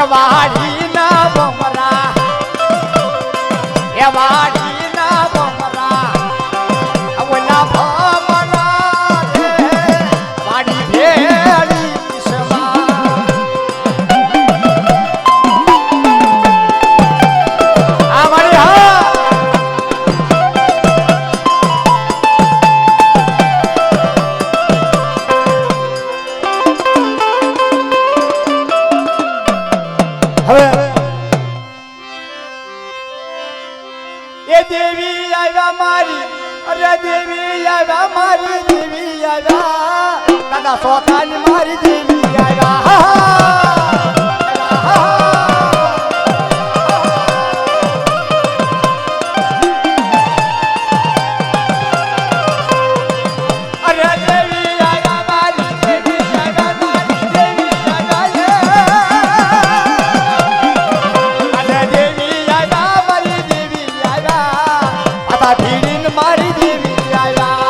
એ વાડીના બમરા એ વાડીના બમરા ઓલા ભમરા રે વાડી ભેળી સવા આ મારી હા હવે એ દેવી આવ્યા મારી અરે દેવી આવ્યા મારી દેવી આવ્યા દાદા સોતાની મારી દેવી આવ્યા અરે દેવી આવ્યા મારી દેવી આવ્યા મારી દેવી આવ્યા અરે દેવી આવ્યા મારી દેવી આવ્યા આતા ભીડીન મારી દેવી આવ્યા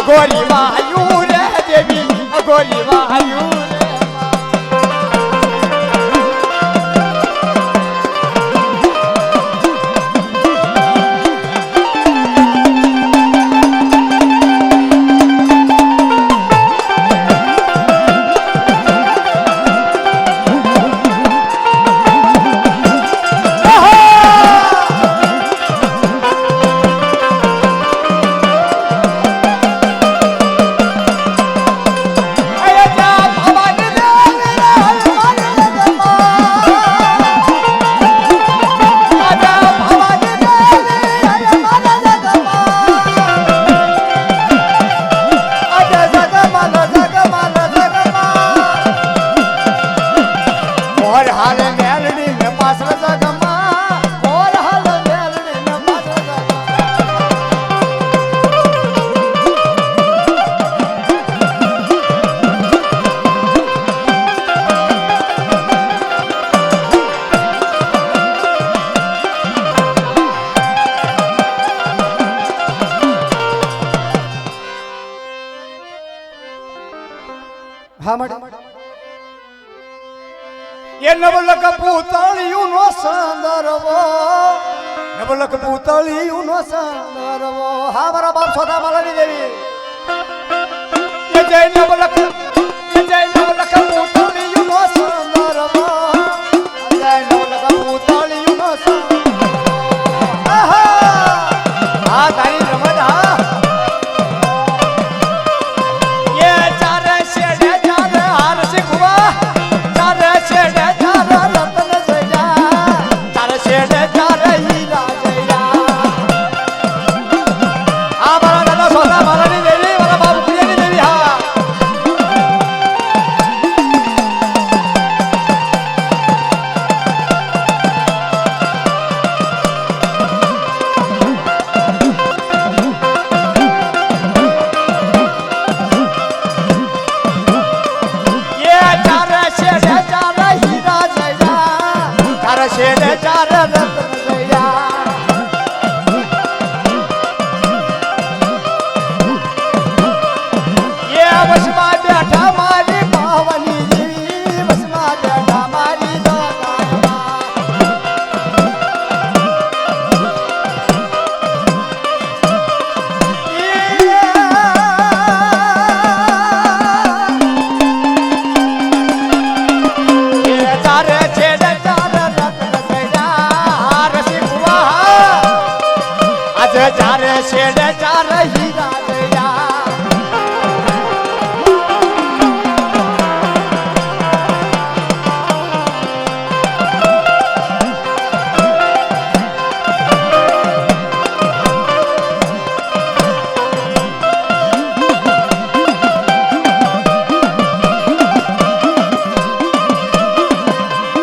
ગોરી વાયુ રે દેવી ગોરી વાયુ ये नवलक पूतळियों नो संदर्भो नवलक पूतळियों नो संदर्भो हा मारा बाप सोदा मालानी देवी ये जय नवलक पूतळियों नो संदर्भो जय नवलक पूतळियों नो संदर्भो आहा हा तारी रमज हा ये चार शेडे चार हार शिकवा चार शेडे રત્ન જયા એ વસમાં બેઠા મારી પાવની દેવી વસમાં બેઠા મારી ચારે છેડે ચાર હીરા દયા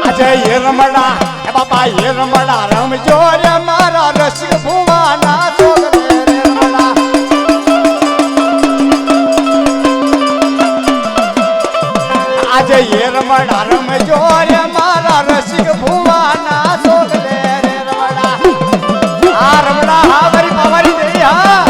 આજે એ રમડા એ બાપા એ રમડા રમજો રે મારા રસિક ભુવાના આજે એ રમડા રમજો રે મારા રસિક ભુવાના સોગલે રે રમડા આ રમડા હા મારી પાવારી દે હા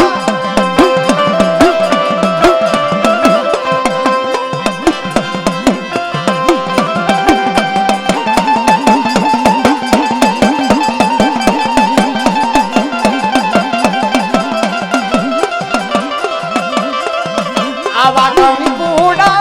આવા કંકુડા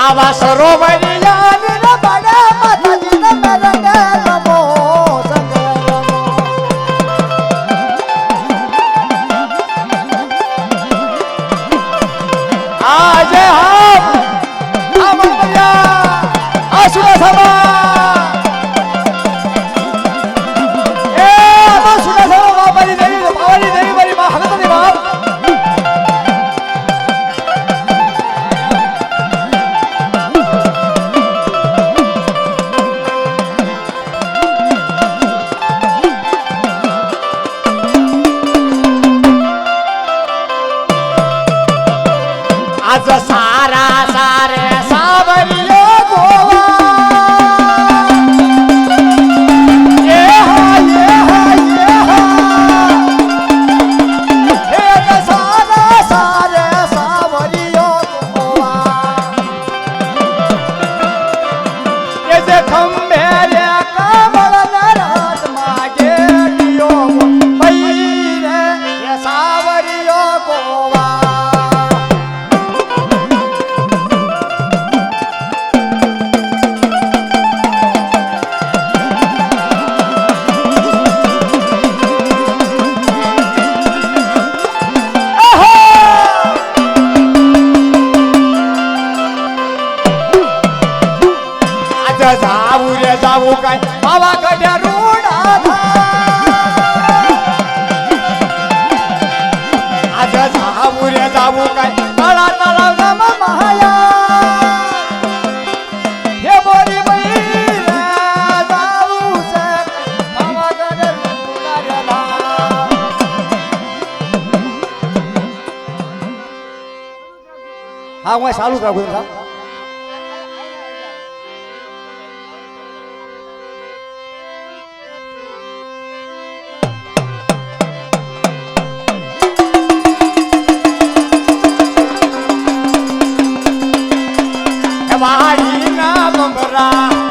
આવા સરોવરિયા બડા માતાજી તમે રંગ રમો સંગ રમો આજે હા મણિયા આ સુના સભા એ આ સુના સભા બાબાની દેવી પાવાની દેવી મારી માં હગતની બાપ आज सारा सारे सावरियो गोवा ये सारा सारे सावरियो गोवा ये जे खंबे रे कमल नराज मागे दियो मई रे ये सावरियो गोवा જાવું રે જાવું કઈ આવા ગઢ્યા રૂડા આજે જાવું રે જાવું કઈ તાળા તળાવ ગામ મહાયા હે બોરી બઈ રે જાવું છે આવા ગઢ રૂડા રેલા હા હું ચાલુ કરું મારા